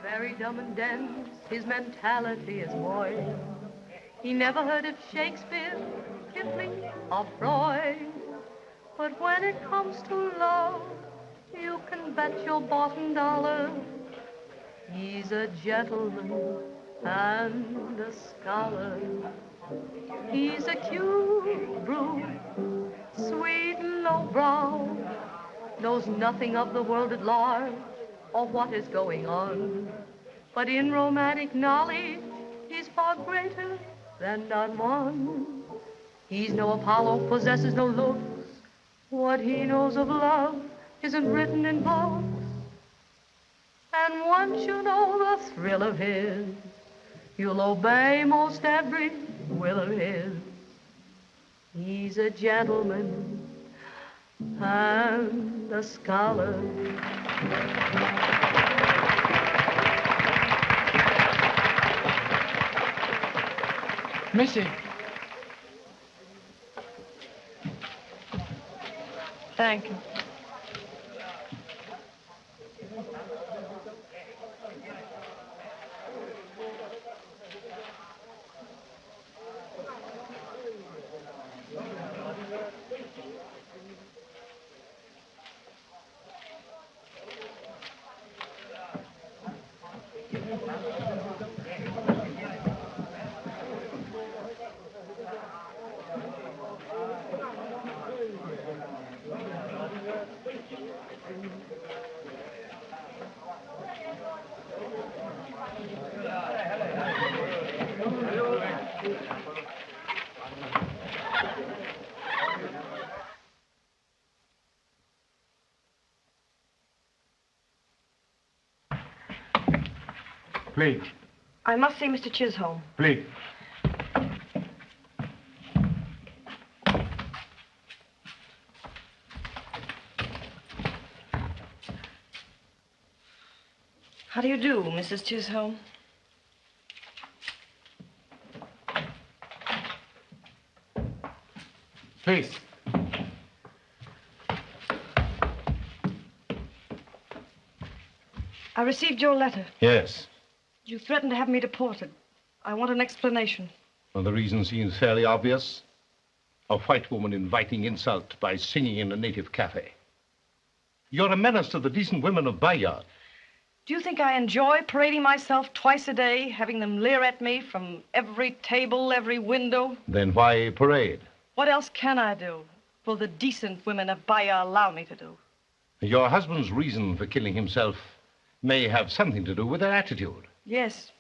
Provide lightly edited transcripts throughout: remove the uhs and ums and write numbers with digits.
Very dumb and dense, his mentality is void. He never heard of Shakespeare, Kipling, or Freud. But when it comes to love, you can bet your bottom dollar he's a gentleman and a scholar. He's a cute brute, sweet and low-brow, knows nothing of the world at large or what is going on. But in romantic knowledge, he's far greater than not one. He's no Apollo, possesses no looks. What he knows of love isn't written in books. And once you know the thrill of his, you'll obey most every will of his. He's a gentleman and a scholar. Missy. Thank you. Please. I must see Mr. Chisholm. Please. How do you do, Mrs. Chisholm? Please. I received your letter. Yes. You threatened to have me deported. I want an explanation. Well, the reason seems fairly obvious. A white woman inviting insult by singing in a native cafe. You're a menace to the decent women of Bayard. Do you think I enjoy parading myself twice a day, having them leer at me from every table, every window? Then why parade? What else can I do? Will the decent women of Bayard allow me to do? Your husband's reason for killing himself may have something to do with their attitude. Yes.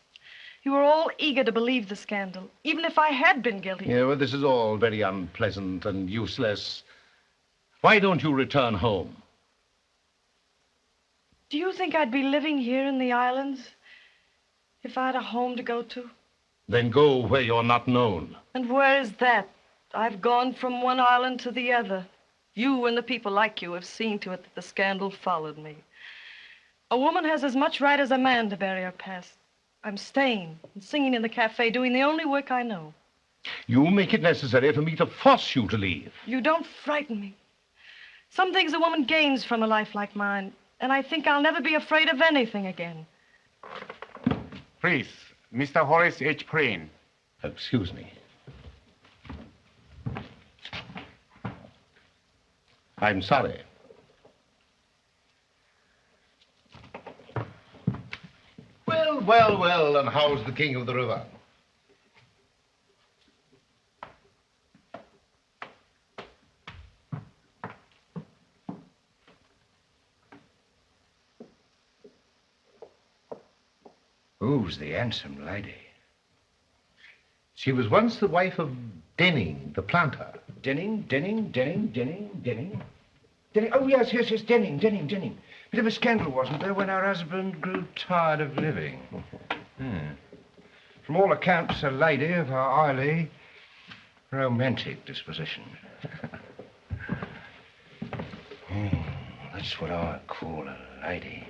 You were all eager to believe the scandal, even if I had been guilty. Yeah, well, this is all very unpleasant and useless. Why don't you return home? Do you think I'd be living here in the islands if I had a home to go to? Then go where you're not known. And where is that? I've gone from one island to the other. You and the people like you have seen to it that the scandal followed me. A woman has as much right as a man to bury her past. I'm staying and singing in the cafe, doing the only work I know. You make it necessary for me to force you to leave. You don't frighten me. Some things a woman gains from a life like mine, and I think I'll never be afraid of anything again. Please, Mr. Horace H. Preen. Excuse me. I'm sorry. Well, and how's the king of the river? Who's the handsome lady? She was once the wife of Denning, the planter. Denning? Oh, yes, Denning. Bit of a scandal, wasn't there, when her husband grew tired of living? From all accounts, a lady of a highly romantic disposition. That's what I call a lady.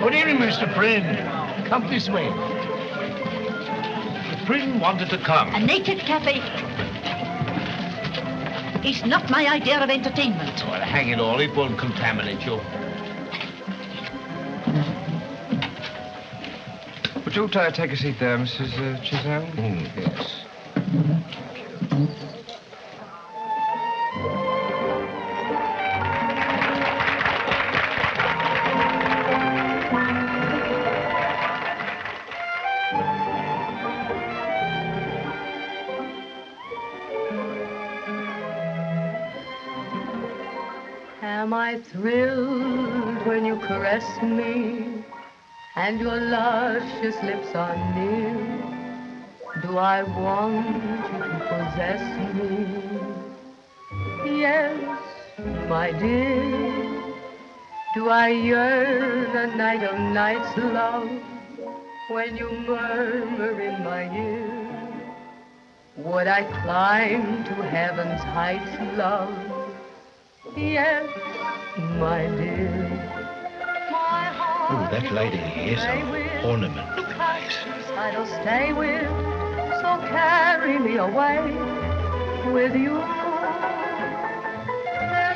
Good evening, Mr. Prynne. Come this way. The Prynne wanted to come. A native cafe. It's not my idea of entertainment. Well, hang it all, it won't contaminate you. Would you take a seat there, Mrs. Chisholm? Yes. Am I thrilled when you caress me and your luscious lips are near? Do I want you to possess me? Yes, my dear. Do I yearn a night of nights, love, when you murmur in my ear? Would I climb to heaven's heights, love? Yes, my dear. My heart. Oh, that lady is an ornament to the place. I'll stay with, so carry me away with you.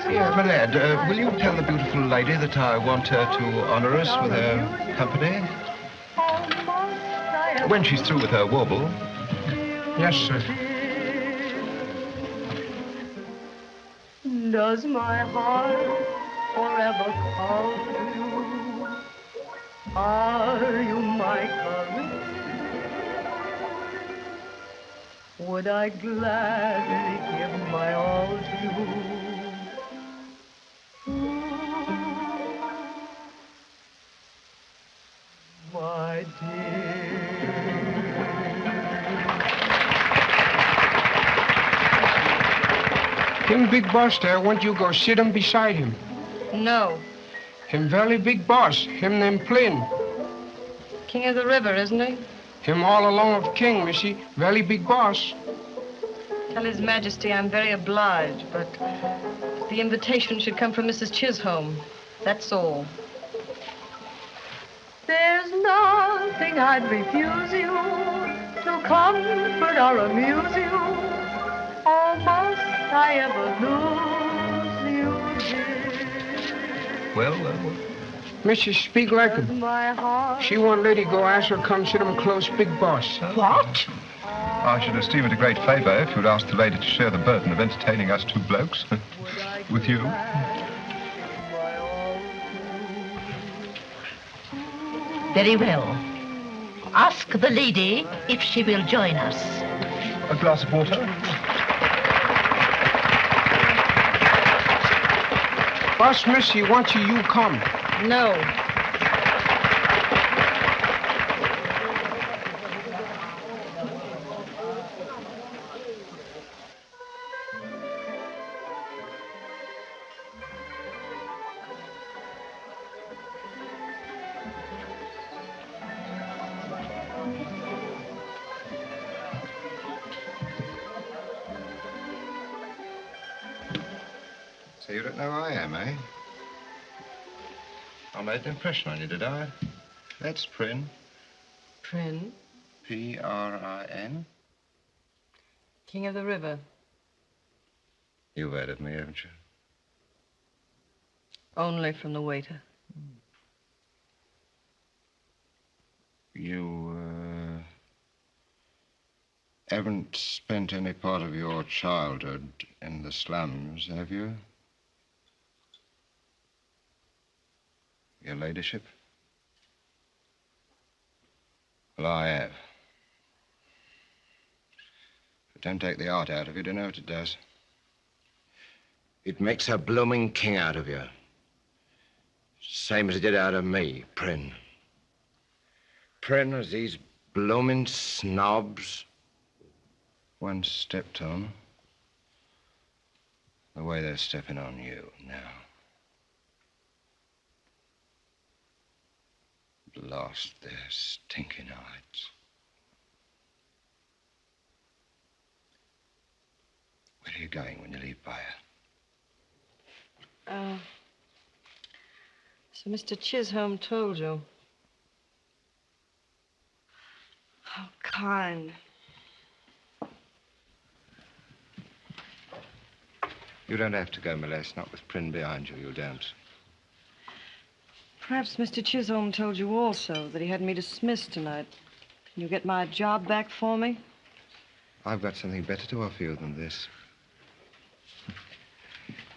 Yes, my lad, will you tell the beautiful lady that I want her to honor us with her company? When she's through with her warble. Yes, sir. Does my heart forever call you? Are you my career? Would I gladly give my all to you? My dear. Him big boss there, want you go sit him beside him. No. Him very big boss, him named Plin. King of the river, isn't he? Him all along of king, missy, very big boss. Tell His Majesty I'm very obliged, but the invitation should come from Mrs. Chisholm. That's all. There's nothing I'd refuse you to comfort or amuse you. Oh, must I ever lose you, dear? Well. Missy, speak like him. My heart. She won't let you go ask her come sit him close, big boss. What? I should esteem it a great favor if you'd ask the lady to share the burden of entertaining us two blokes. With you. Very well. Ask the lady if she will join us. A glass of water? Boss, missy, want you come. No. So you don't know who I am, eh? I made an impression on you, did I? That's Prynne. Prynne, P-R-I-N. King of the river. You've heard of me, haven't you? Only from the waiter. You, haven't spent any part of your childhood in the slums, have you? Your ladyship? Well, I have. But don't take the art out of you, do you know what it does? It makes a blooming king out of you. Same as it did out of me, Prynne. Prynne, as these blooming snobs once stepped on, the way they're stepping on you now. Lost their stinking hides. Where are you going when you leave Bayer? So Mr. Chisholm told you. How kind. You don't have to go, my lass. Not with Prynne behind you, you don't. Perhaps Mr. Chisholm told you also that he had me dismissed tonight. Can you get my job back for me? I've got something better to offer you than this.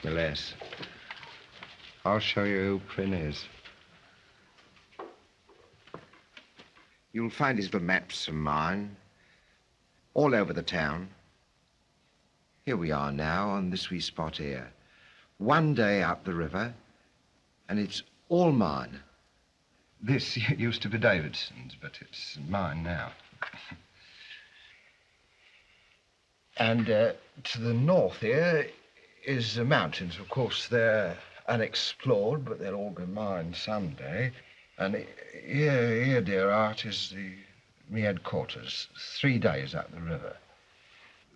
My lass, I'll show you who Prynne is. You'll find his little maps of mine all over the town. Here we are now on this wee spot here. One day up the river, and it's all mine. This used to be Davidson's, but it's mine now. And to the north here is the mountains. Of course, they're unexplored, but they'll all be mine someday. And here, dear Art, is me headquarters. 3 days up the river.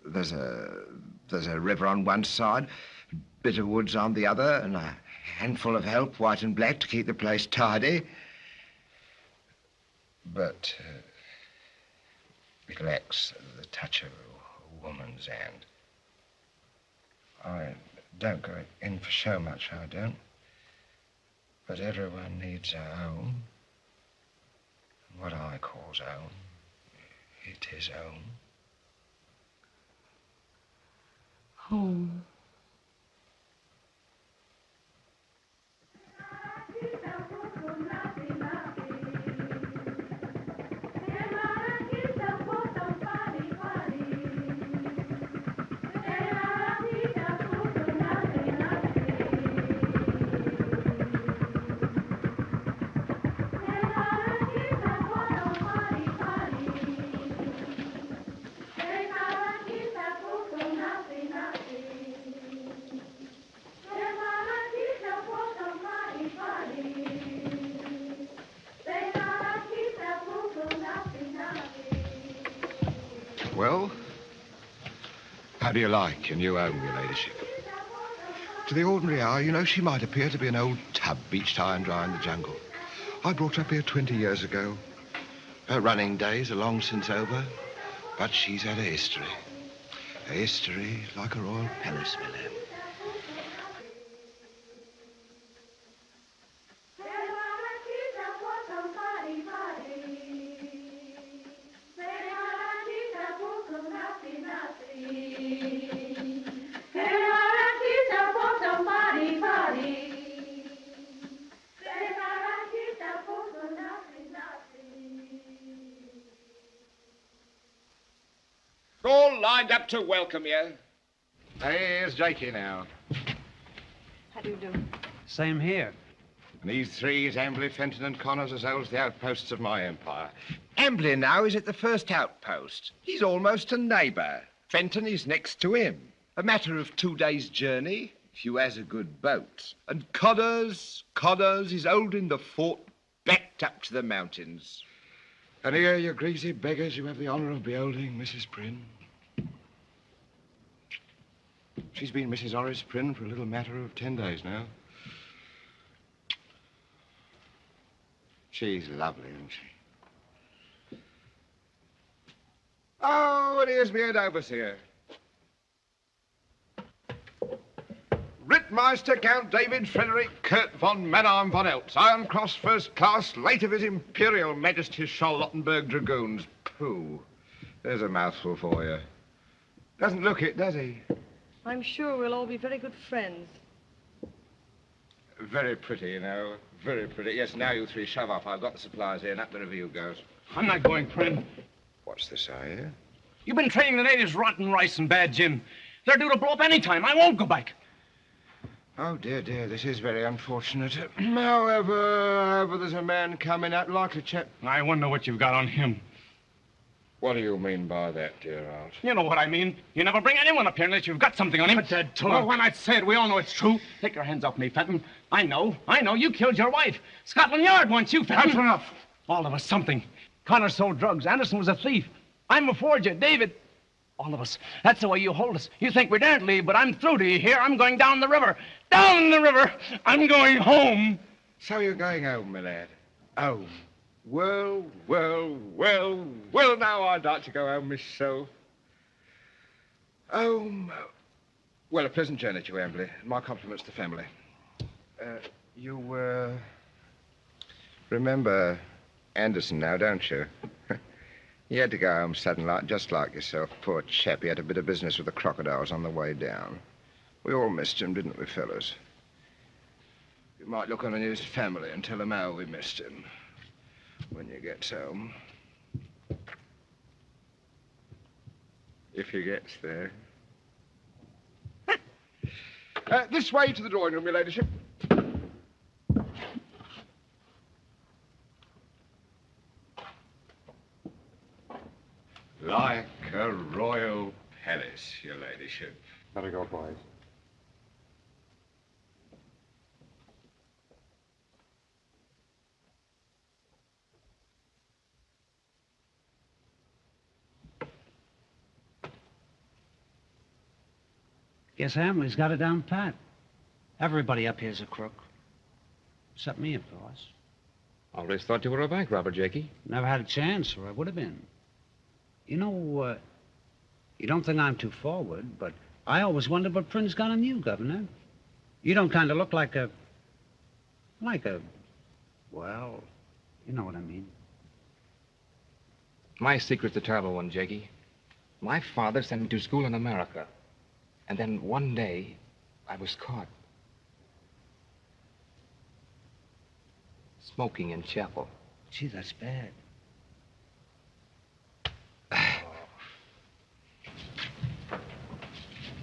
There's a river on one side, a bit of woods on the other, and a handful of help, white and black, to keep the place tidy. But it lacks the touch of a woman's hand. I don't go in for show much, I don't. But everyone needs a home. And what I calls home, it is home. Home. Well, how do you like your new home, your ladyship? To the ordinary eye, you know, she might appear to be an old tub beached high and dry in the jungle. I brought her up here 20 years ago. Her running days are long since over, but she's had a history. A history like a royal palace, my lad. All lined up to welcome you. Here's Jakey now. How do you do? Same here. And these three is Ambley, Fenton and Connors, as holds the outposts of my empire. Ambley now is at the first outpost. He's almost a neighbour. Fenton is next to him. A matter of 2 days' journey, if you has a good boat. And Connors is holding the fort backed up to the mountains. And here, you greasy beggars, you have the honour of beholding Mrs. Prynne. She's been Mrs. Horace Prynne for a little matter of 10 days now. She's lovely, isn't she? Oh, and here's me head overseer. Rittmeister Count David Frederick Kurt von Mannheim von Eltz, Iron Cross First Class, late of His Imperial Majesty's Charlottenburg Dragoons. Pooh, there's a mouthful for you. Doesn't look it, does he? I'm sure we'll all be very good friends. Very pretty, you know. Very pretty. Yes, now you three shove off. I've got the supplies here, and up the review goes. I'm not going, Prynne. What's this I hear? You've been trading the natives rotten rice and bad gin. They're due to blow up any time. I won't go back. Oh, dear, this is very unfortunate. However, there's a man coming out like a chap. I wonder what you've got on him. What do you mean by that, dear Art? You know what I mean. You never bring anyone up here unless you've got something on him. But that talk. Well, when I say it, we all know it's true. Take your hands off me, Fenton. I know. You killed your wife. Scotland Yard wants you, Fenton. That's enough. All of us something. Connor sold drugs. Anderson was a thief. I'm a forger. David. All of us. That's the way you hold us. You think we daren't leave, but I'm through to you here. I'm going down the river. Down the river. I'm going home. So you're going home, my lad. Home. Well, now I'd like to go home myself. Well, a pleasant journey to you, Emily. My compliments to the family. You remember Anderson now, don't you? He had to go home sudden like, just like yourself. Poor chap, he had a bit of business with the crocodiles on the way down. We all missed him, didn't we, fellas? You might look on his family and tell them how we missed him when you get home. If he gets there. This way to the drawing room, your ladyship. Like a royal palace, your ladyship. Better go, boys. Guess Hamley's got it down pat. Everybody up here's a crook. Except me, of course. Always thought you were a bank robber, Jakey. Never had a chance, or I would have been. You know, you don't think I'm too forward, but I always wondered what Prince got on you, Governor. You don't kind of look like a... well, you know what I mean. My secret's a terrible one, Jakey. My father sent me to school in America. And then one day, I was caught. Smoking in chapel. Gee, that's bad.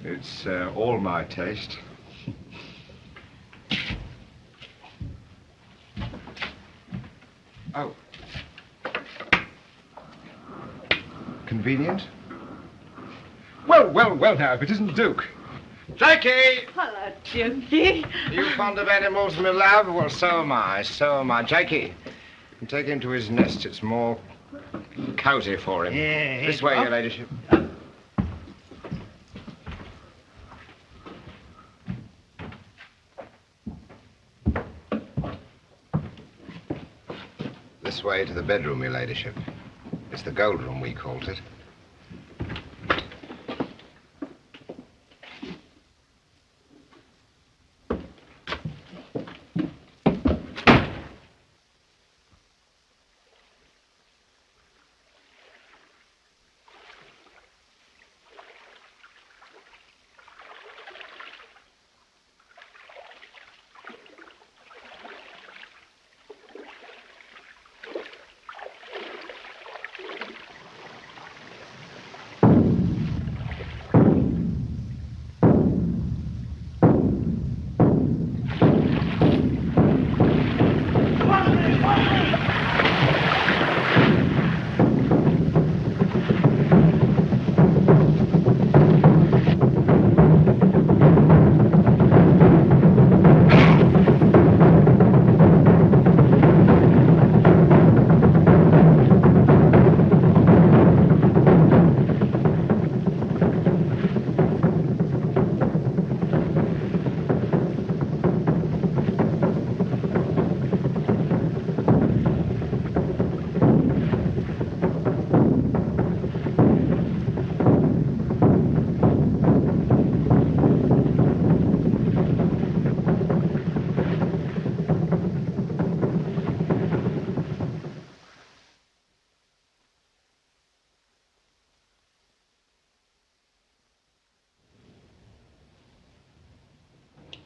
It's all my taste. Oh. Convenient? Well, now, if it isn't Duke. Jakey! Hello, Dukey. Are you fond of animals, my love? Well, so am I. Jakey, you can take him to his nest. It's more cozy for him. Yeah. This way, your ladyship. This way to the bedroom, your ladyship. It's the gold room, we called it.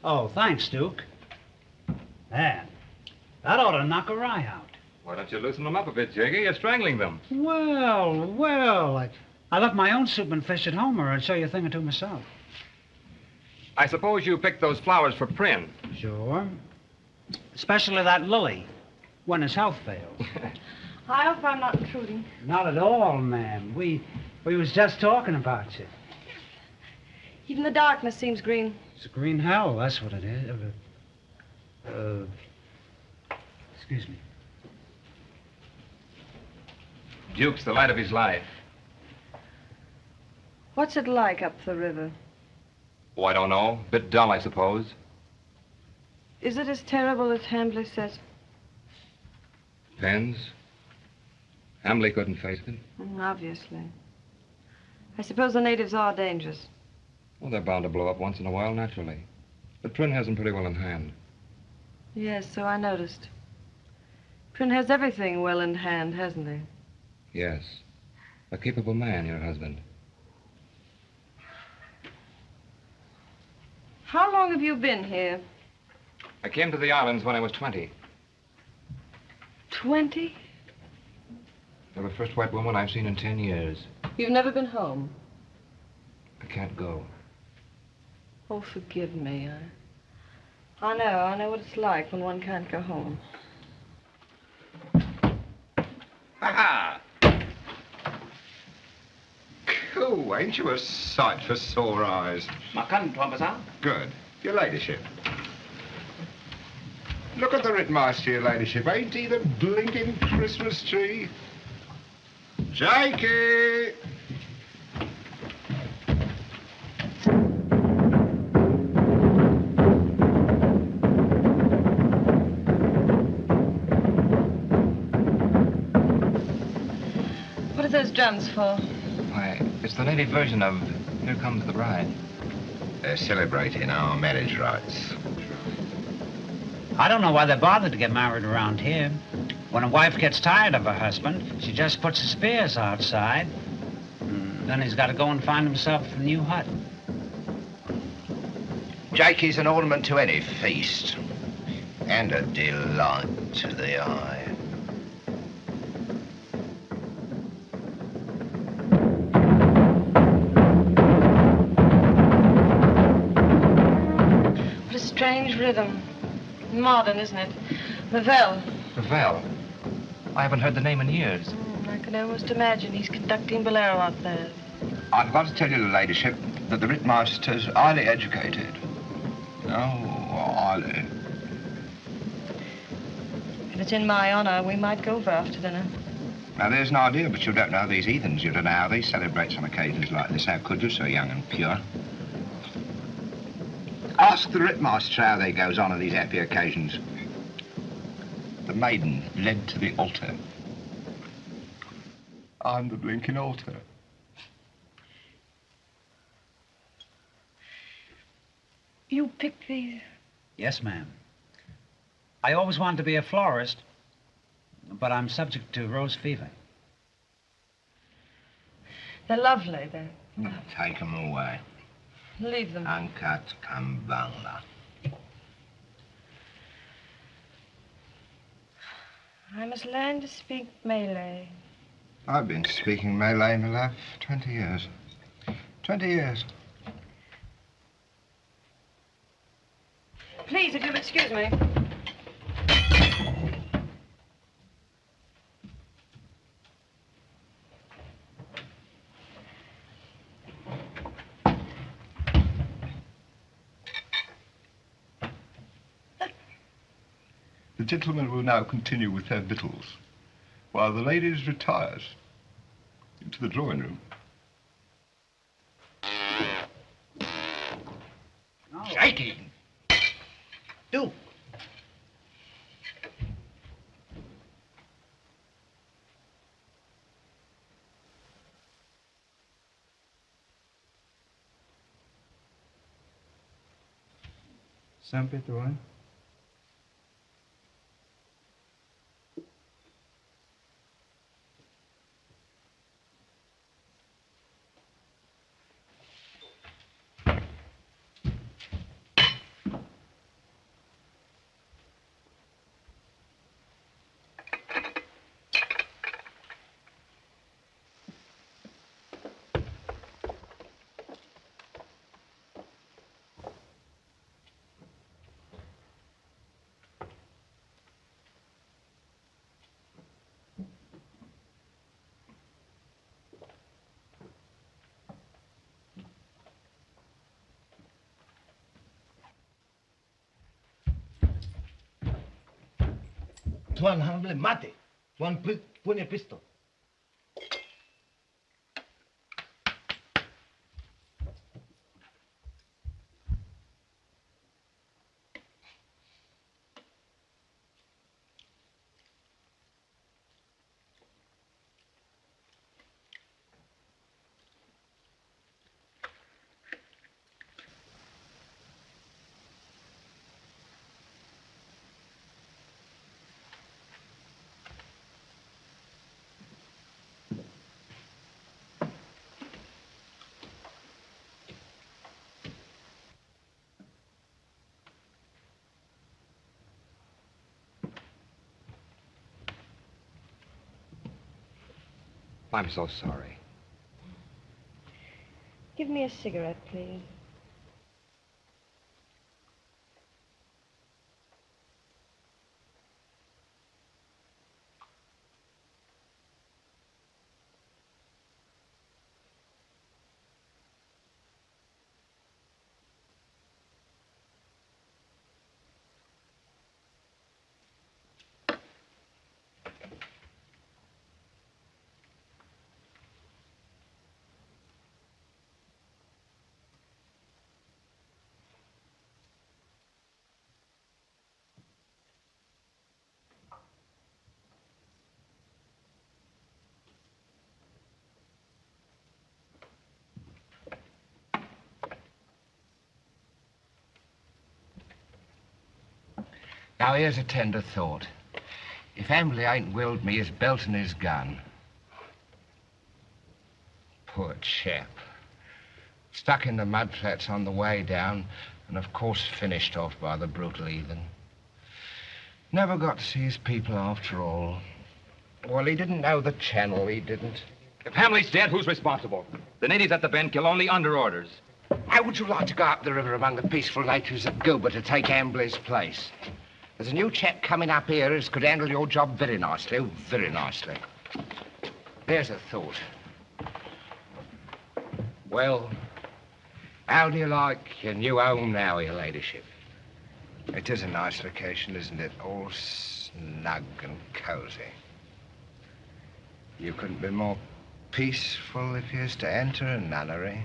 Oh, thanks, Duke. Man, that ought to knock a eye out. Why don't you loosen them up a bit, Jakey? You're strangling them. Well, I left my own soup and fish at home, or I'd show you a thing or two myself. I suppose you picked those flowers for Prin. Sure. Especially that lily, when his health fails. I hope I'm not intruding. Not at all, ma'am. We was just talking about you. Even the darkness seems green. It's a green hell, that's what it is. Excuse me. Duke's the light of his life. What's it like up the river? Oh, I don't know. Bit dull, I suppose. Is it as terrible as Hambley says? Depends. Emily couldn't face it. Obviously. I suppose the natives are dangerous. Well, they're bound to blow up once in a while, naturally. But Prynne has them pretty well in hand. Yes, so I noticed. Prynne has everything well in hand, hasn't he? Yes. A capable man, your husband. How long have you been here? I came to the islands when I was 20. 20? You're the first white woman I've seen in 10 years. You've never been home? I can't go. Oh, forgive me. I know what it's like when one can't go home. Ha-ha! Cool, ain't you a sight for sore eyes? Good. Your ladyship. Look at the Rittmaster, your ladyship. Ain't he the blinking Christmas tree? Jakey! What are those drums for? Why, it's the native version of Here Comes the Bride. They're celebrating our marriage rights. I don't know why they bothered to get married around here. When a wife gets tired of her husband, she just puts the spears outside. Then he's got to go and find himself a new hut. Jakey's an ornament to any feast, and a delight to the eye. What a strange rhythm. Modern, isn't it? Ravel. Ravel? I haven't heard the name in years. I can almost imagine he's conducting Bolero out there. I've got to tell you, ladyship, that the Rittmaster's highly educated. Oh, highly. If it's in my honor, we might go over after dinner. Now, there's an idea, but you don't know these heathens. You don't know how they celebrate on occasions like this. How could you, so young and pure? Ask the Rittmaster how they goes on these happy occasions. The maiden led to the altar. I'm the blinking altar. You picked these? Yes, ma'am. I always wanted to be a florist, but I'm subject to rose fever. They're lovely. They're... Take them away. Leave them. Uncut Kambangla. I must learn to speak Malay. I've been speaking Malay, my love, 20 years. 20 years. Please, if you'll excuse me. The gentlemen will now continue with their victuals, while the ladies retires into the drawing room. No. Jakey! Do. Sempre drawing. Tuan hamble mate. Tuan punya pistol. I'm so sorry. Give me a cigarette, please. Now, here's a tender thought. If Emily ain't willed me his belt and his gun... Poor chap. Stuck in the mud flats on the way down, and of course finished off by the brutal heathen. Never got to see his people after all. Well, he didn't know the channel, he didn't. If Hamley's dead, who's responsible? The natives at the bend kill only under orders. How would you like to go up the river among the peaceful natives of Gilbert to take Ambley's place? There's a new chap coming up here who could handle your job very nicely, oh, very nicely. There's a thought. Well, how do you like your new home now, your ladyship? It is a nice location, isn't it? All snug and cozy. You couldn't be more peaceful if you was to enter a nunnery.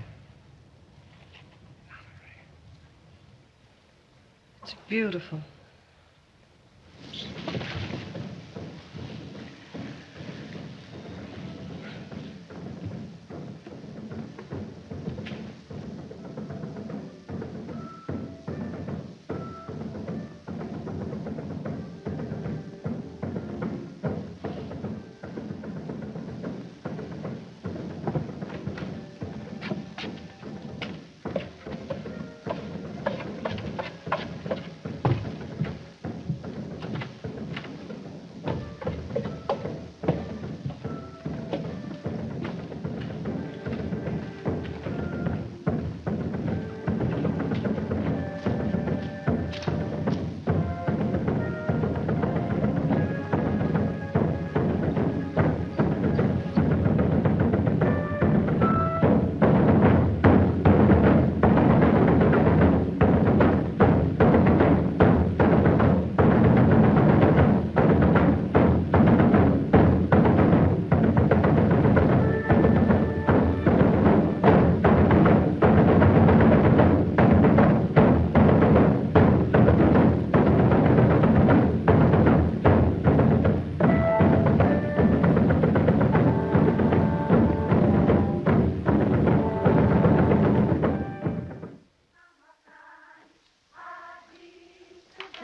It's beautiful.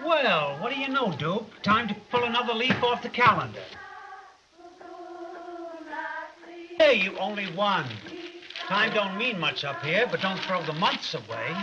Well, what do you know, Duke? Time to pull another leaf off the calendar. Hey, you only won. Time don't mean much up here, but don't throw the months away.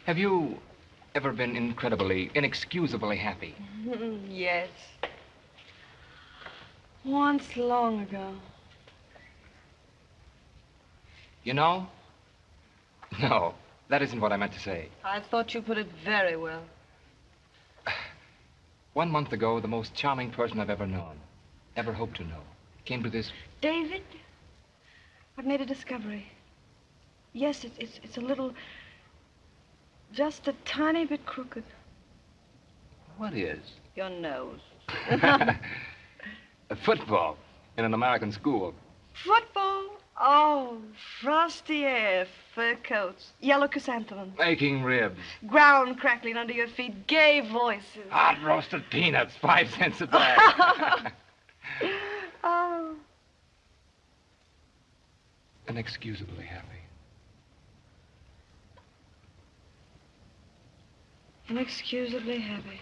Have you ever been incredibly, inexcusably happy? Yes. Once long ago. You know? No, that isn't what I meant to say. I thought you put it very well. 1 month ago, the most charming person I've ever known, ever hoped to know, came to this... David, I've made a discovery. Yes, it's a little... just a tiny bit crooked. What is? Your nose. A football in an American school. Football? Oh, frosty air, fur coats, yellow chrysanthemums. Making ribs. Ground crackling under your feet, gay voices. Hot roasted peanuts, 5 cents a bag. Oh. Inexcusably happy. Inexcusably happy.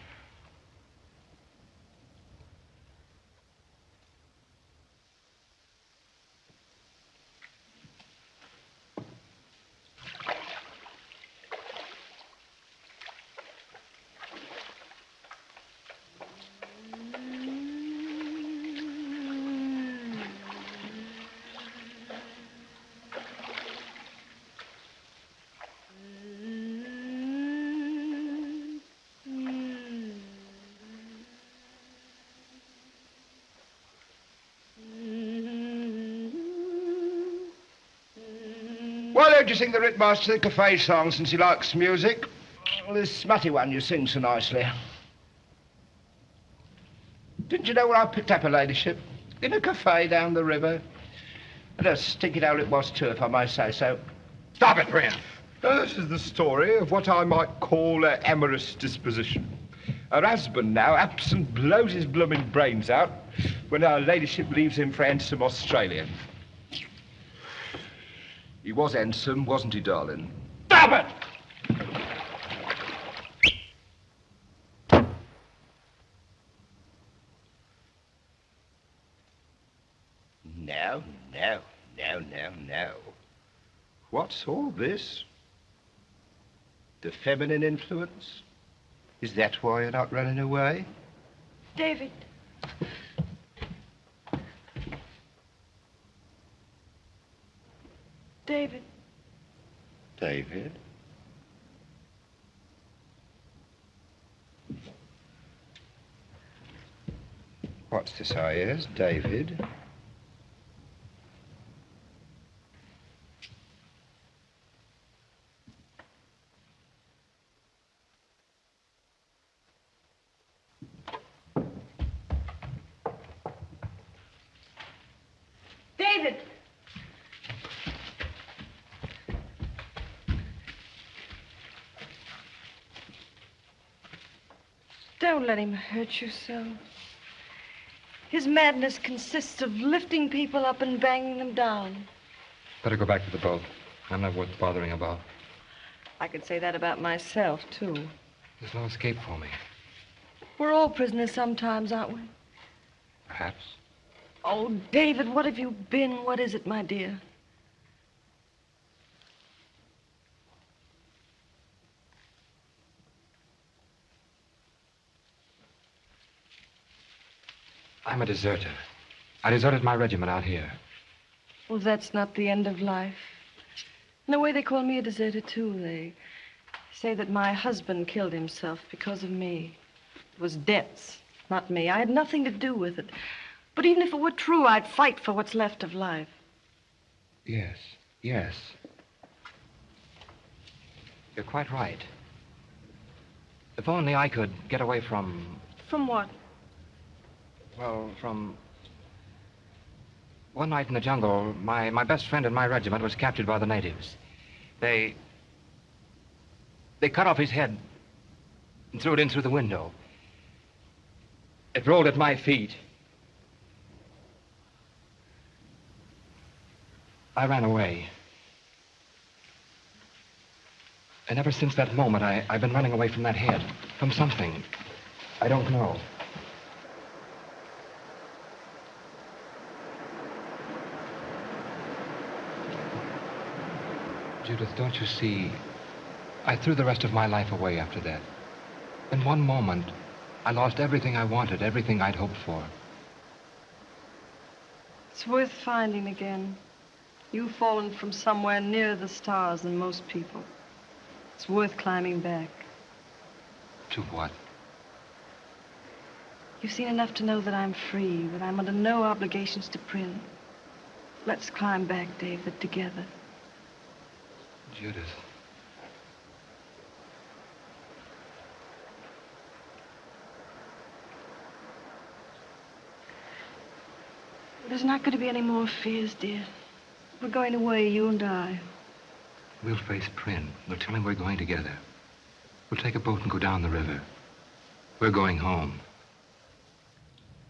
Why don't you sing the Ritmaster the Cafe song since he likes music? This smutty one you sing so nicely. Didn't you know where I picked up her ladyship? In a cafe down the river. And a stinking hole it was too, if I may say so. Stop it, Prin. This is the story of what I might call an amorous disposition. Her husband now, absent, blows his blooming brains out when her ladyship leaves him for handsome Australian. He was handsome, wasn't he, darling? Stop it! Now. What's all this? The feminine influence? Is that why you're not running away? David. David. David? What's this I hears, David? David! Don't let him hurt you so. His madness consists of lifting people up and banging them down. Better go back to the boat. I'm not worth bothering about. I could say that about myself, too. There's no escape for me. We're all prisoners sometimes, aren't we? Perhaps. Oh, David, what have you been? What is it, my dear? I'm a deserter. I deserted my regiment out here. Well, that's not the end of life. In a way, they call me a deserter, too. They say that my husband killed himself because of me. It was debts, not me. I had nothing to do with it. But even if it were true, I'd fight for what's left of life. Yes. You're quite right. If only I could get away from... From what? Well, from... One night in the jungle, my best friend in my regiment was captured by the natives. They cut off his head and threw it in through the window. It rolled at my feet. I ran away. And ever since that moment, I've been running away from that head, from something. I don't know. Judith, don't you see? I threw the rest of my life away after that. In one moment, I lost everything I wanted, everything I'd hoped for. It's worth finding again. You've fallen from somewhere nearer the stars than most people. It's worth climbing back. To what? You've seen enough to know that I'm free, that I'm under no obligations to Prin. Let's climb back, David, together. Judith. There's not going to be any more fears, dear. We're going away, you and I. We'll face Prin. We'll tell him we're going together. We'll take a boat and go down the river. We're going home.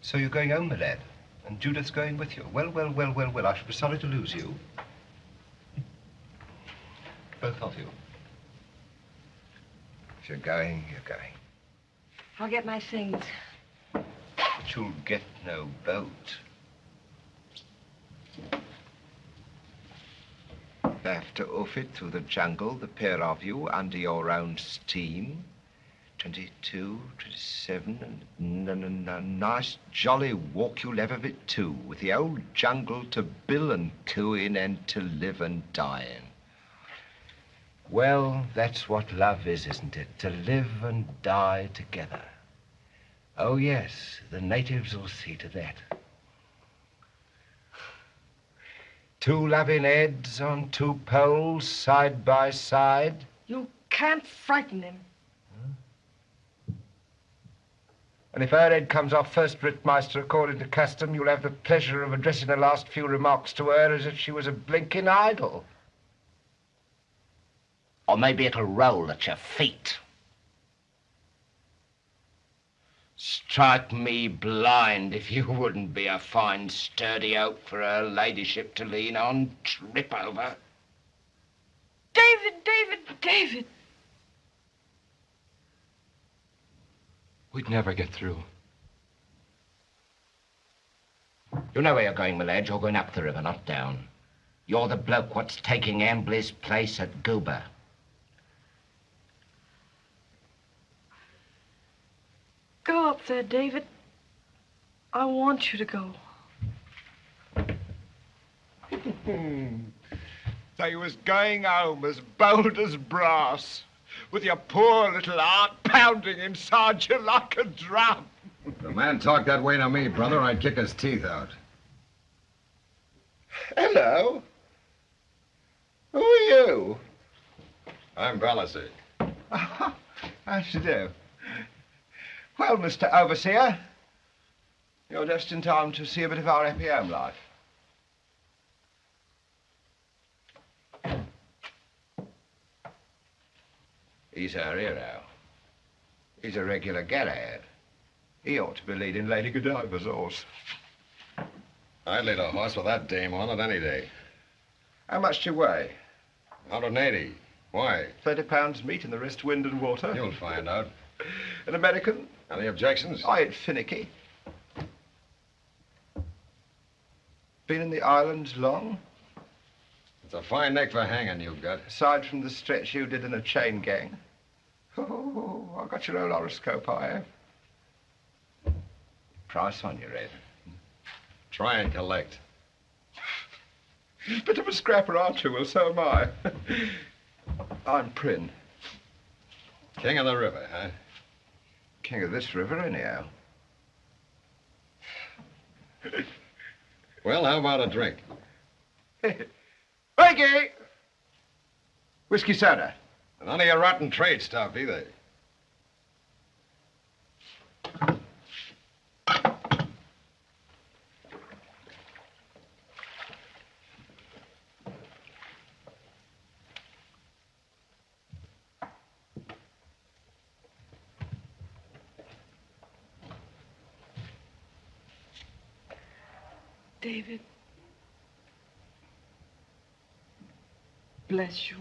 So you're going home, my lad? And Judith's going with you. Well, well, well, well, well. I should be sorry to lose you. Both of you. If you're going, you're going. I'll get my things. But you'll get no boat. You have to oof it through the jungle, the pair of you, under your own steam. 22, 27, and a nice jolly walk you'll have of it too, with the old jungle to bill and coo in and to live and die in. Well, that's what love is, isn't it? To live and die together. Oh, yes, the natives will see to that. Two loving heads on two poles, side by side. You can't frighten him. And if her head comes off first, Rittmeister, according to custom, you'll have the pleasure of addressing the last few remarks to her as if she was a blinking idol. Or maybe it'll roll at your feet. Strike me blind if you wouldn't be a fine sturdy oak for her ladyship to lean on, trip over. David, David, David! We'd never get through. You know where you're going, my lad. You're going up the river, not down. You're the bloke what's taking Ambly's place at Goober. Go up there, David. I want you to go. So you was going home as bold as brass, with your poor little heart pounding inside you like a drum. If a man talked that way to me, brother, I'd kick his teeth out. Hello. Who are you? I'm Balassi. How do you do? Well, Mr. Overseer, you're just in time to see a bit of our happy home life. He's our hero. He's a regular galahad. He ought to be leading Lady Godiva's horse. I'd lead a horse with that dame on it any day. How much do you weigh? 180. Why? 30 pounds meat in the wrist, wind and water. You'll find out. An American? Any objections? I ain't finicky. Been in the islands long? It's a fine neck for hanging you've got. Aside from the stretch you did in a chain gang. Oh, I got your old horoscope, I have. Price on your head. Try and collect. Bit of a scrapper, aren't you? Well, so am I. I'm Prynne. King of the river, huh? King of this river, anyhow. Well, how about a drink? Frankie! Whiskey soda. None of your rotten trade stuff, either. David. Bless you.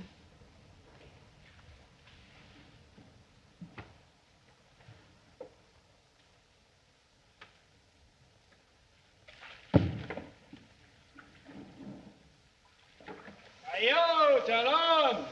Ayo, Talon!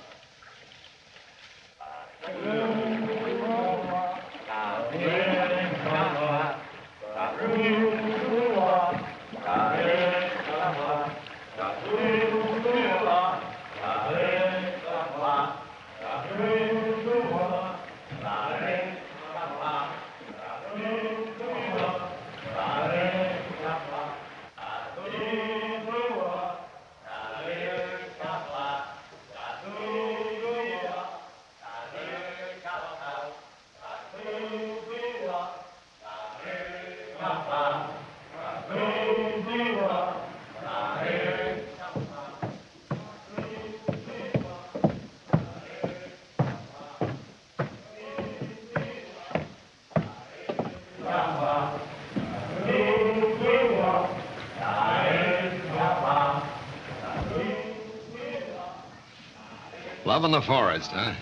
Loving the forest, huh?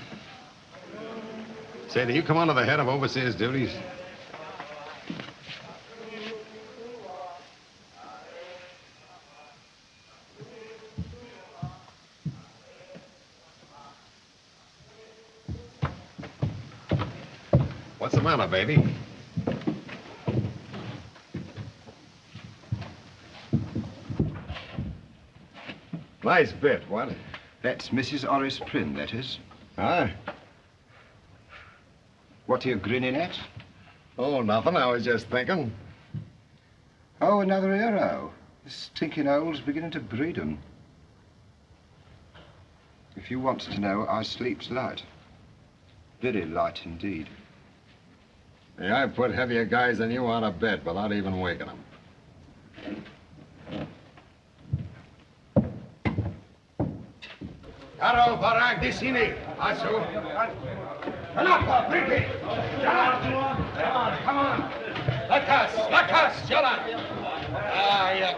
Say, do you come under the head of overseer's duties? What's the matter, baby? Nice bit, what? That's Mrs. Horace Prynne, that is. Huh? What are you grinning at? Oh, nothing. I was just thinking. Oh, another hero. This stinking hole's beginning to breed 'em. If you want to know, I sleeps light. Very light indeed. Yeah, I put heavier guys than you out of bed without even waking them. Carole, barang di sini. Masuk. Kenapa berhenti? Jalan. Come on. Lekas, jalan. Ah, ya.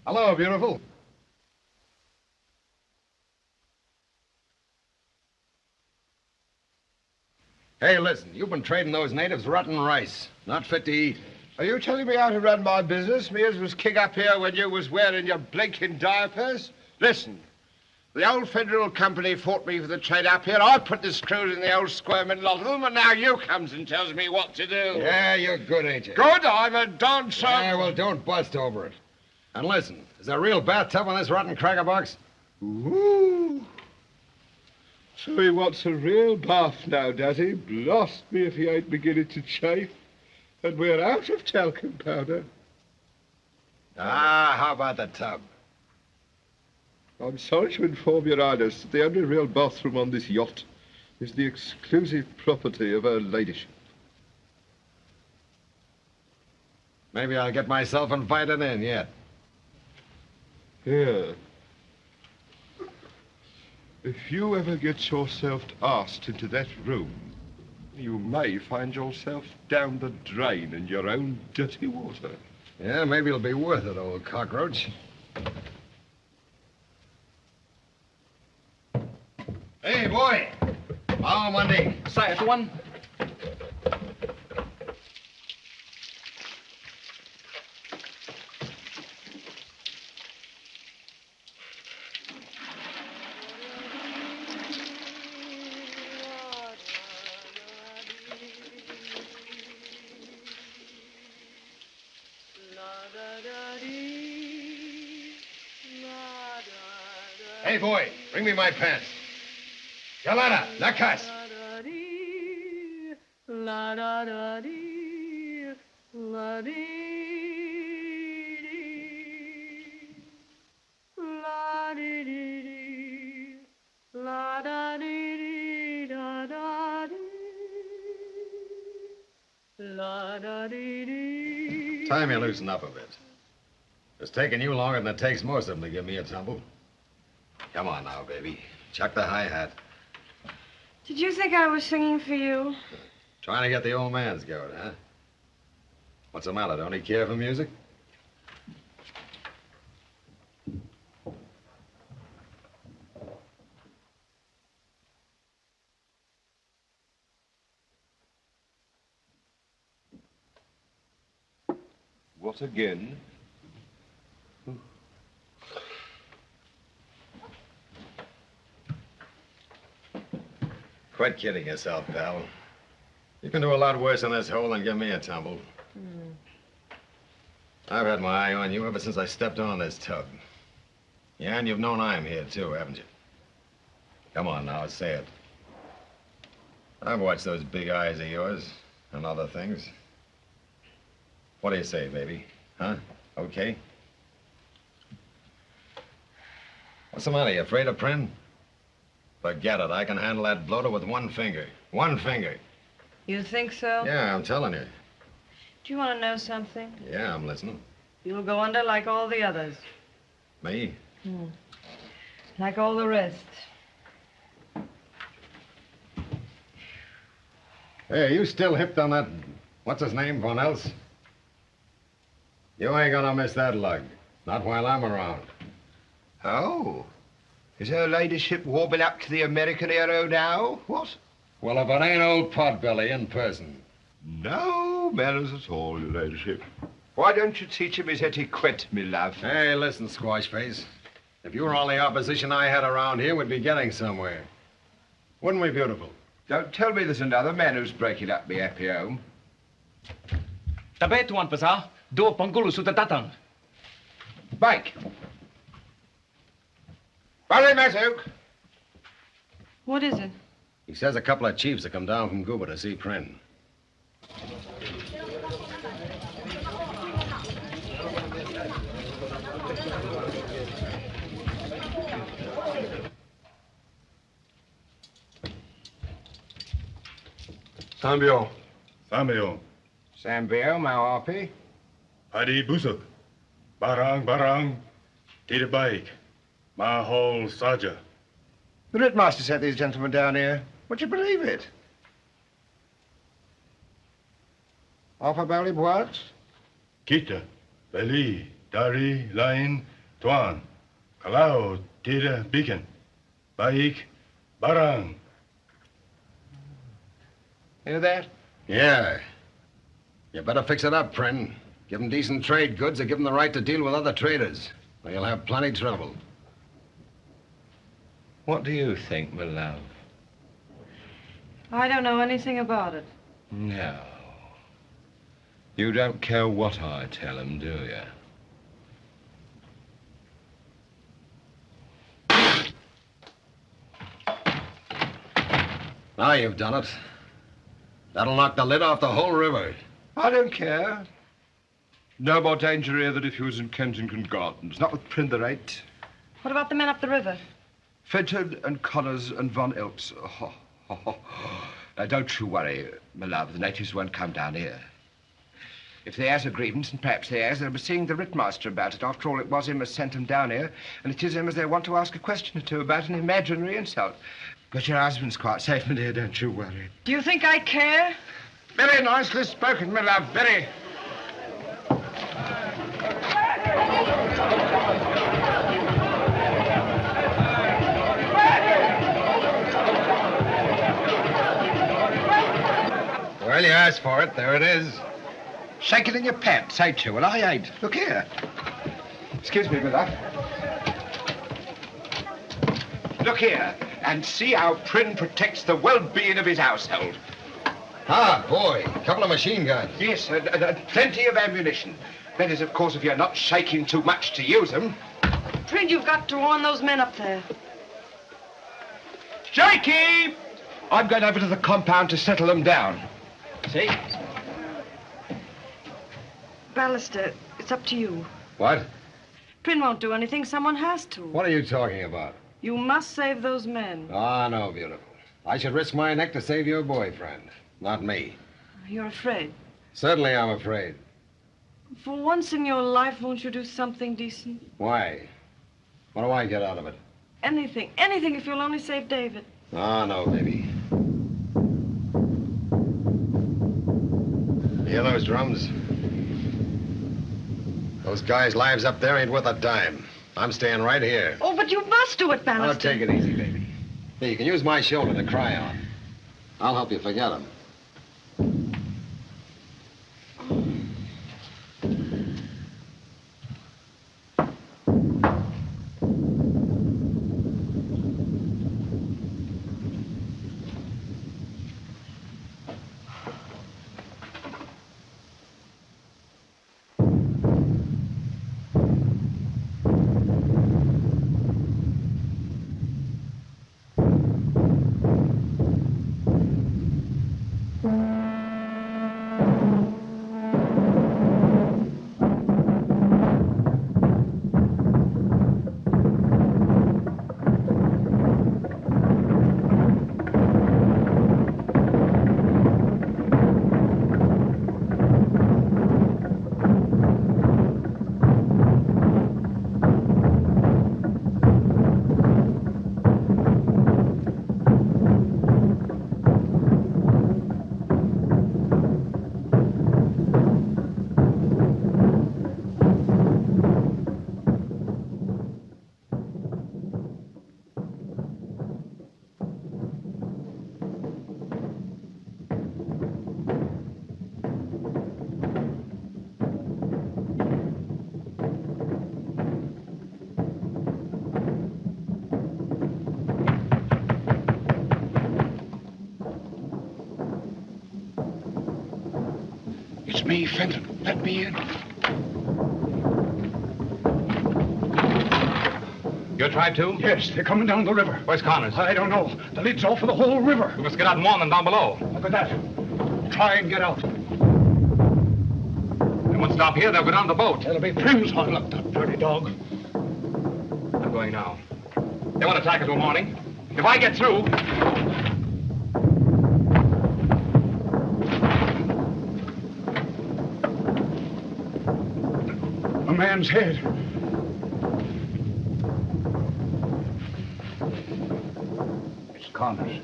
Hello, beautiful. Hey, listen, you've been trading those natives rotten rice. Not fit to eat. Are you telling me how to run my business? Me as was king up here when you was wearing your blinking diapers? Listen, the old federal company fought me for the trade up here. I put the screws in the old squirm and lot of them, and now you comes and tells me what to do. Yeah, you're good, ain't you? Good? I'm a dancer. Yeah, well, don't bust over it. And listen, is there a real bathtub on this rotten cracker box? Ooh. So he wants a real bath now, does he? Blast me if he ain't beginning to chafe. And we're out of talcum powder. Ah, how about the tub? I'm sorry to inform your Highness that the only real bathroom on this yacht is the exclusive property of her ladyship. Maybe I'll get myself invited in yet. Here. If you ever get yourself asked into that room, you may find yourself down the drain in your own dirty water. Yeah, maybe it'll be worth it, old cockroach. Hey, boy. Oh, Monday. Say, one. Hey, boy, bring me my pants. Yolanda, la casa. La da da dee, la dee dee, la dee dee dee, la da dee dee da da dee, la da dee dee. Time you loosen up a bit. It's taking you longer than it takes most of them to give me a tumble. Come on now, baby. Chuck the hi-hat. Did you think I was singing for you? Trying to get the old man's goat, huh? What's the matter? Don't he care for music? What again? Quit kidding yourself, pal. You can do a lot worse in this hole than give me a tumble. I've had my eye on you ever since I stepped on this tub. Yeah, and you've known I'm here, too, haven't you? Come on now, say it. I've watched those big eyes of yours and other things. What do you say, baby? Huh? Okay? What's the matter? You afraid of Prynne? Forget it. I can handle that bloater with one finger. One finger. You think so? Yeah, I'm telling you. Do you want to know something? Yeah, I'm listening. You'll go under like all the others. Me? Like all the rest. Hey, are you still hipped on that, what's his name, Von Else? You ain't gonna miss that lug. Not while I'm around. Oh? Is her ladyship warming up to the American hero now? What? Well, if it ain't old Potbelly in person. No manners at all, your ladyship. Why don't you teach him his etiquette, me love? Hey, listen, Squash Face. If you were all the opposition I had around here, we'd be getting somewhere. Wouldn't we, beautiful? Don't tell me there's another man who's breaking up me happy home. Tabe tuan pasa, dua penggulu sudah datang. Bike. Barry Mazook. What is it? He says a couple of chiefs have come down from Cuba to see Prin. Sambio. Sambio. Sambio, mau api? Padi busuk. Barang, tidak baik. Mahal saja. The Ritmaster sent these gentlemen down here. Would you believe it? Apa balik buat? Kita beli dari lain tuan. Kalau tidak bikin baik barang. Hear that? Yeah. You better fix it up, Prin. Give them decent trade goods or give them the right to deal with other traders. Or you'll have plenty trouble. What do you think, my love? I don't know anything about it. No. You don't care what I tell him, do you? Now you've done it. That'll knock the lid off the whole river. I don't care. No more danger here than if he was in Kensington Gardens. Not with Prin the Right. What about the men up the river? Fenton and Connors and Von Elks. Now, don't you worry, my love. The natives won't come down here. If they has a grievance, and perhaps they has, they'll be seeing the Ritmaster about it. After all, it was him as sent them down here, and it is him as they want to ask a question or two about an imaginary insult. But your husband's quite safe, my dear, don't you worry. Do you think I care? Very nicely spoken, my love, very. Well, you asked for it. There it is. Shake it in your pants, ain't you? Well, I ain't. Look here. Excuse me, my love. Look here, and see how Prin protects the well-being of his household. Ah, boy. A couple of machine guns. Yes, and plenty of ammunition. That is, of course, if you're not shaking too much to use them. Prin, you've got to warn those men up there. Shaky! I'm going over to the compound to settle them down. See? Ballister, it's up to you. What? Prin won't do anything. Someone has to. What are you talking about? You must save those men. Ah, no, beautiful. I should risk my neck to save your boyfriend. Not me. You're afraid. Certainly I'm afraid. For once in your life, won't you do something decent? Why? What do I get out of it? Anything. Anything if you'll only save David. Ah, no, baby. Hear those drums? Those guys' lives up there ain't worth a dime. I'm staying right here. Oh, but you must do it, Bannister. I'll take it easy, baby. Here, you can use my shoulder to cry on. I'll help you forget him. me, Fenton. Let me in. Your tribe, too? Yes, they're coming down the river. Where's Connors? I don't know. The lead's off for the whole river. We must get out and warn them down below. Look at that. Try and get out. They won't stop here. They'll go down the boat. There'll be Prim's hard luck, that dirty dog. I'm going now. They won't attack until morning. If I get through... A man's head. It's Connors.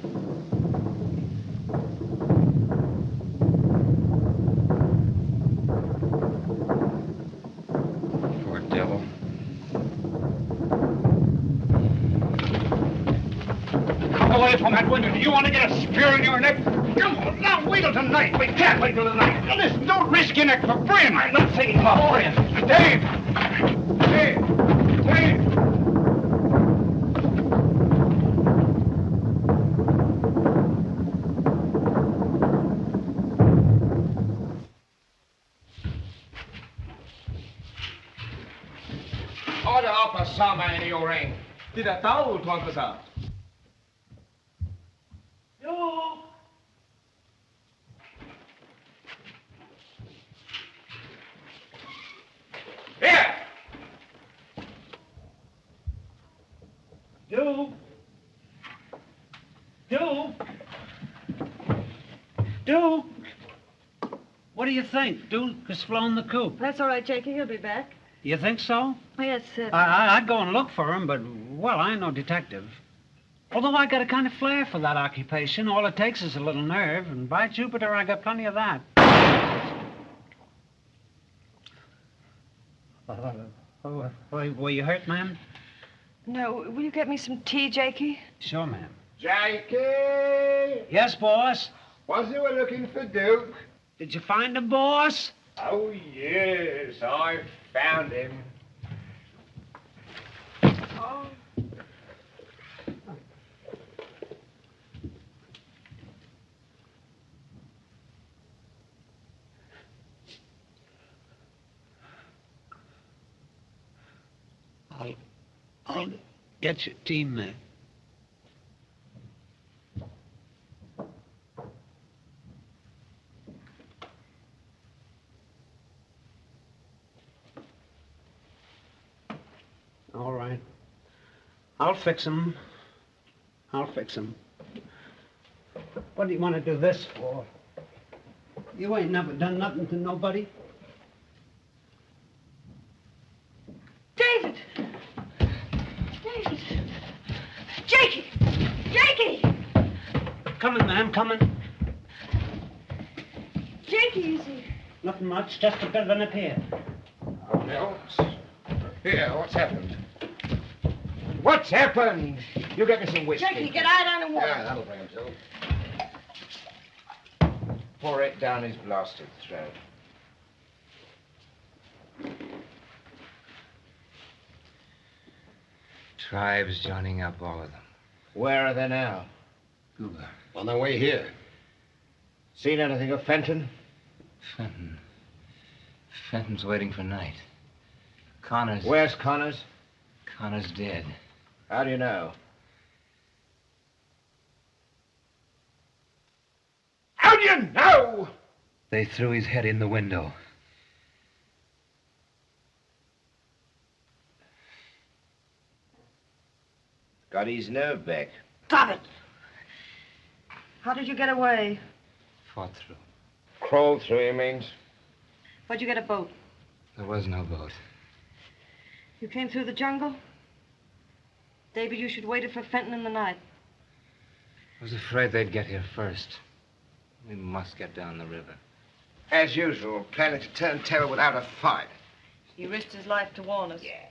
Poor devil. Come away from that window. Do you want to get a spear in your neck? Come on, now wait till tonight. We can't wait till tonight. Now, listen, don't risk your neck for Brim. I'm not saying for you. Dave! Dave! Dave! Order up a summer in your ring. Tidak tahu, Tuan Besar. Here! Do? What do you think? Duke has flown the coop. That's all right, Jakey. He'll be back. You think so? Yes, sir. I'd go and look for him, but, well, I ain't no detective. Although I got a kind of flair for that occupation. All it takes is a little nerve, and by Jupiter, I got plenty of that. Were you hurt, ma'am? No. Will you get me some tea, Jakey? Sure, ma'am. Jakey! Yes, boss? Was you looking for Duke? Did you find him, boss? Oh, yes, I found him. Oh. I'll get your team there. All right. I'll fix him. What do you want to do this for? You ain't never done nothing to nobody. David! David! Jakey! Jakey! Coming, ma'am, coming. Jakey, is he? Nothing much, just a bit of a nip here. Oh, no. Here, what's happened? What's happened? You get me some whiskey. Jakey, get out on the water. Yeah, that'll bring him to. Pour it down his blasted throat. Tribes joining up, all of them. Where are they now? Goober. On their way here. Seen anything of Fenton? Fenton. Fenton's waiting for night. Connors... Where's Connors? Connors dead. How do you know? How do you know? They threw his head in the window. Got his nerve back. Stop it! How did you get away? Fought through. Crawled through, he means. Why'd you get a boat? There was no boat. You came through the jungle? David, you should waited for Fenton in the night. I was afraid they'd get here first. We must get down the river. As usual, planning to turn terror without a fight. He risked his life to warn us. Yeah.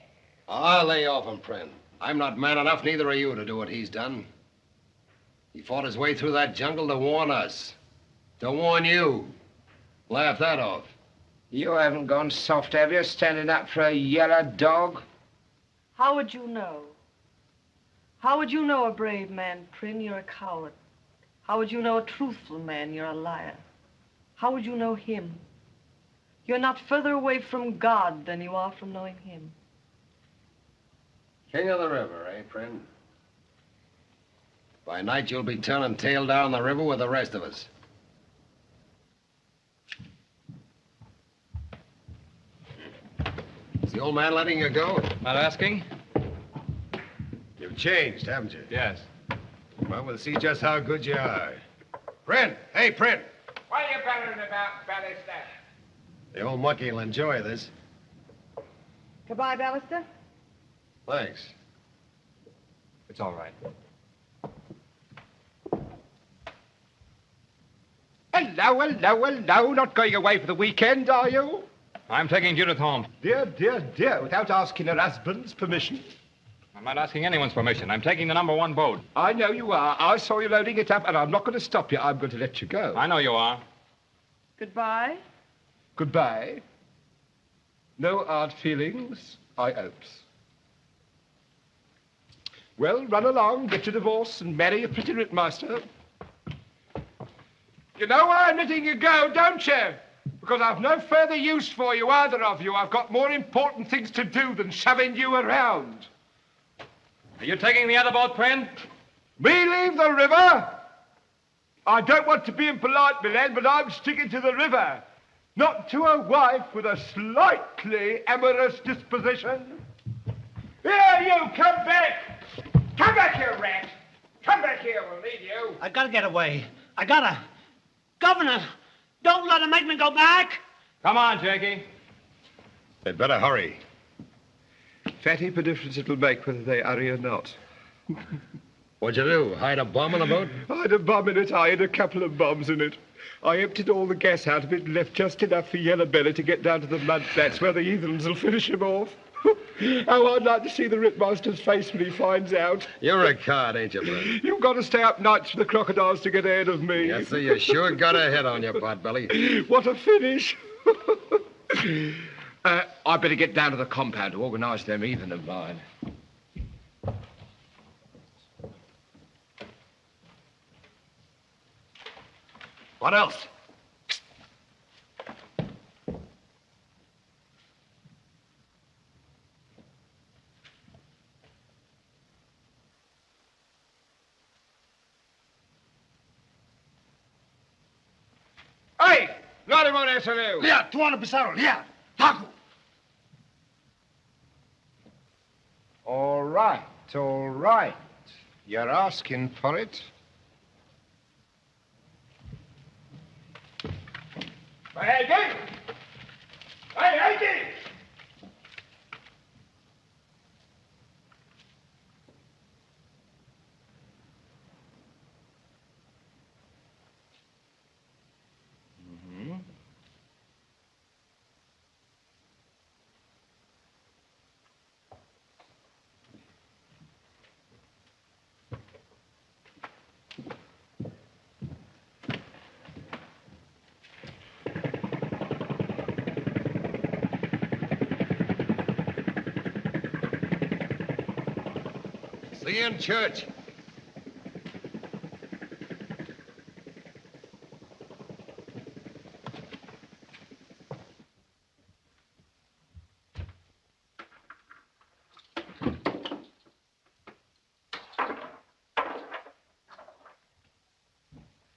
I'll lay off him, Prim. I'm not man enough, neither are you, to do what he's done. He fought his way through that jungle to warn us. To warn you. Laugh that off. You haven't gone soft, have you, standing up for a yellow dog? How would you know? How would you know a brave man, Prim? You're a coward. How would you know a truthful man? You're a liar. How would you know him? You're not further away from God than you are from knowing him. King of the river, eh, friend? By night, you'll be turning tail down the river with the rest of us. Is the old man letting you go? Not asking? You've changed, haven't you? Yes. Well, we'll see just how good you are. Friend, hey, friend. What are you battering about, Ballister? The old monkey will enjoy this. Goodbye, Ballister. Thanks. It's all right. Hello. Not going away for the weekend, are you? I'm taking Judith home. Dear. Without asking her husband's permission. I'm not asking anyone's permission. I'm taking the #1 boat. I know you are. I saw you loading it up, and I'm not going to stop you. I'm going to let you go. I know you are. Goodbye. Goodbye. No hard feelings, I hopes. Well, run along, get your divorce, and marry a pretty ritmaster. You know why I'm letting you go, don't you? Because I've no further use for you, either of you. I've got more important things to do than shoving you around. Are you taking the other boat, friend? Me leave the river? I don't want to be impolite, Milan, but I'm sticking to the river. Not to a wife with a slightly amorous disposition. Here, you, come back! Come back here, rat! Come back here, we'll lead you. I gotta get away. I gotta. Governor, don't let him make me go back. Come on, Jakey. They'd better hurry. Fatty for difference it'll make whether they hurry or not. What'd you do? Hide a bomb in the boat? I had a bomb in it. I had a couple of bombs in it. I emptied all the gas out of it and left just enough for Yellow Belly to get down to the mud flats where the heathens will finish him off. How I'd like to see the Ripmaster's face when he finds out. You're a card, ain't you, Brent? You've got to stay up nights for the crocodiles to get ahead of me. Yes, sir, you sure got a head on your pot belly. What a finish. I'd better get down to the compound to organise them evening of mine. What else? Hey! Not won't answer you. Lea, tu ana pisaro, Lea. Taku. All right. You're asking for it. Hey, See you in church.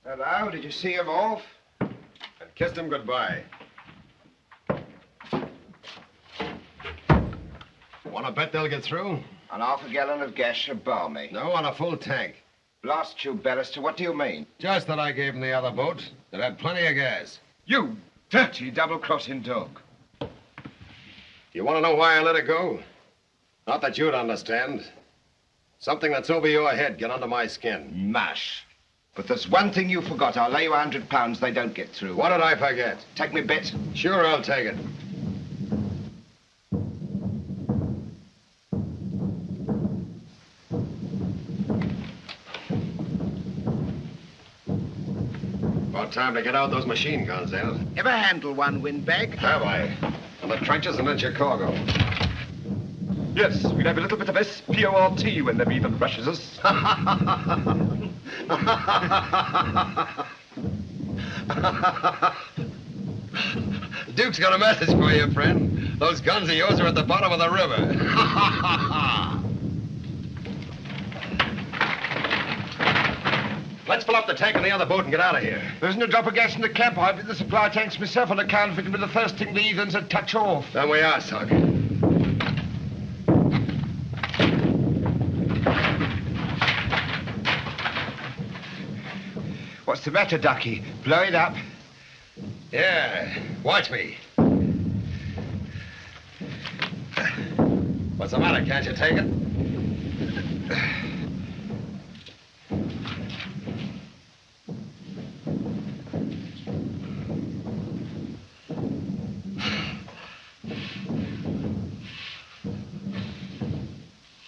Hello, did you see him off? And kissed him goodbye. Want to bet they'll get through? On half a gallon of gas should bar me. No, on a full tank. Blast you, Ballister. What do you mean? Just that I gave them the other boat. That had plenty of gas. You dirty double-crossing dog. You want to know why I let it go? Not that you'd understand. Something that's over your head get under my skin. Mush. But there's one thing you forgot. I'll lay you £100 they don't get through. What did I forget? Take me bet. Sure, I'll take it. About time to get out those machine guns, eh? Ever handle one windbag? Have I? In the trenches and in Chicago. Yes, we'll have a little bit of SPORT when the even rushes us. Duke's got a message for you, friend. Those guns of yours are at the bottom of the river. Let's fill up the tank on the other boat and get out of here. There isn't a drop of gas in the camp. I've been the supply tanks myself on account of it will be the first thing the heathens would touch off. Then we are, Sug. What's the matter, Ducky? Blow it up. Yeah, watch me. What's the matter? Can't you take it?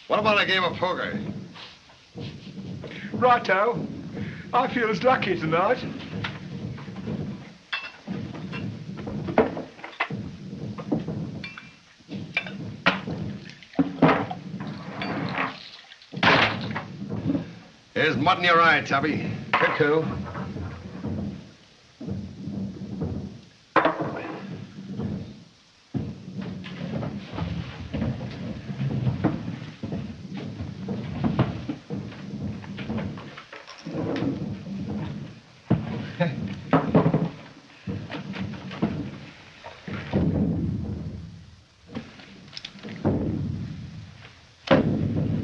What about a game of poker? Righto. I feel as lucky tonight. Here's mutton your eye, Tubby. Cuckoo.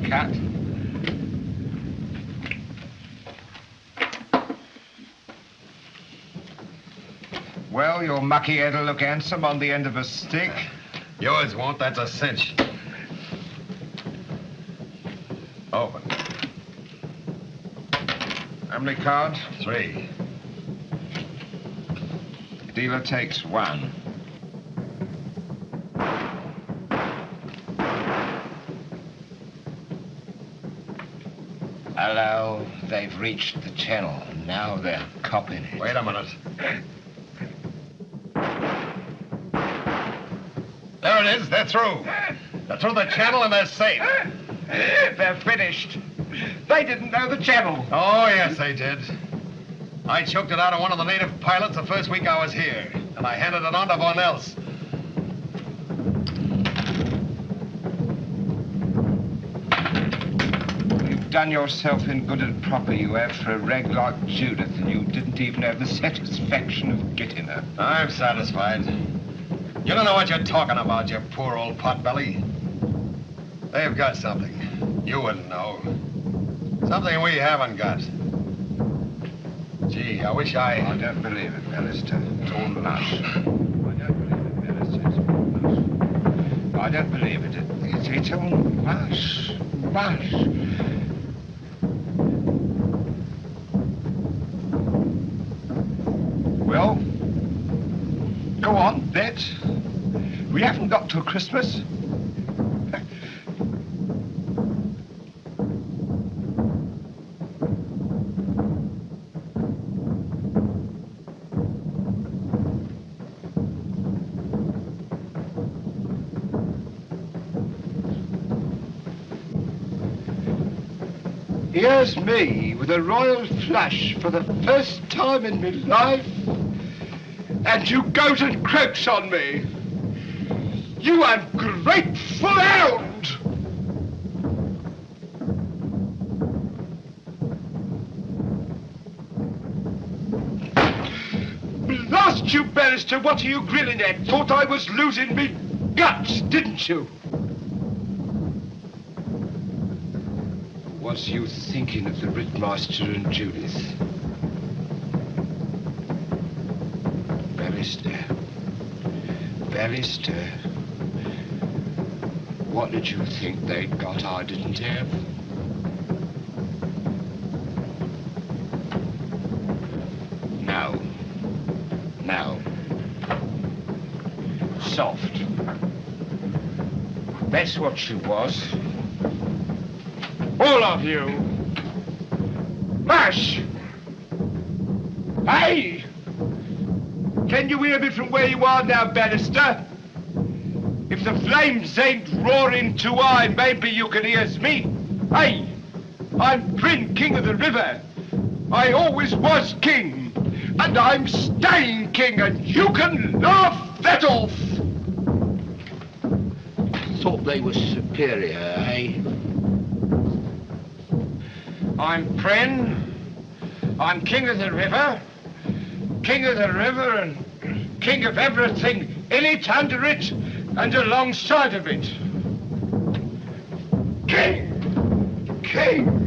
Cat. Well, your mucky head'll look handsome on the end of a stick. Yours won't, that's a cinch. Open. How many cards? 3. Dealer takes 1. Hello, they've reached the channel. Now they're copping it. Wait a minute. There it is, they're through. They're through the channel and they're safe. They're finished. They didn't know the channel. Oh, yes, they did. I choked it out of one of the native pilots the first week I was here, and I handed it on to one else. You've done yourself in good and proper, you have, for a rag like Judith, and you didn't even have the satisfaction of getting her. I'm satisfied. You don't know what you're talking about, you poor old potbelly. They've got something. You wouldn't know. Something we haven't got. Gee, I wish I don't believe it, Alistair. It's all mush. I don't believe it, Alistair. It's all mush. I don't believe it. It's all mush. Mush. Well, go on, bet. We haven't got till Christmas. Here's me with a royal flush for the first time in my life, and you goes and croaks on me. You ungrateful hound! Blast you, barrister, what are you grilling at? Thought I was losing me guts, didn't you? Was you thinking of the Rittmaster and Judith? Barrister, what did you think they'd got I didn't have? Now. Soft. That's what you was. All of you. Mush! Hey! Can you hear me from where you are now, Bannister? If the flames ain't roaring too high, maybe you can hear me. Hey! I'm Prin, King of the River. I always was king. And I'm staying king, and you can laugh that off! Thought they were superior, eh? I'm Pren. I'm king of the river. King of the river and king of everything in it, under it, and alongside of it. King! King!